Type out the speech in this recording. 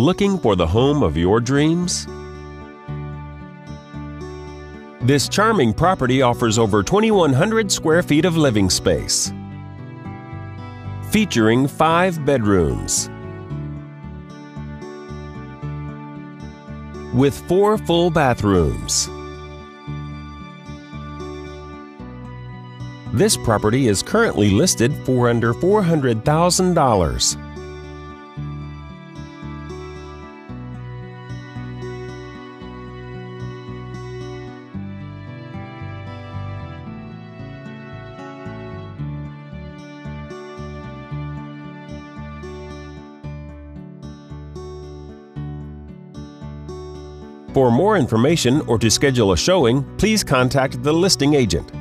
Looking for the home of your dreams? This charming property offers over 2,100 square feet of living space, featuring 5 bedrooms with 4 full bathrooms. This property is currently listed for under $400,000. For more information or to schedule a showing, please contact the listing agent.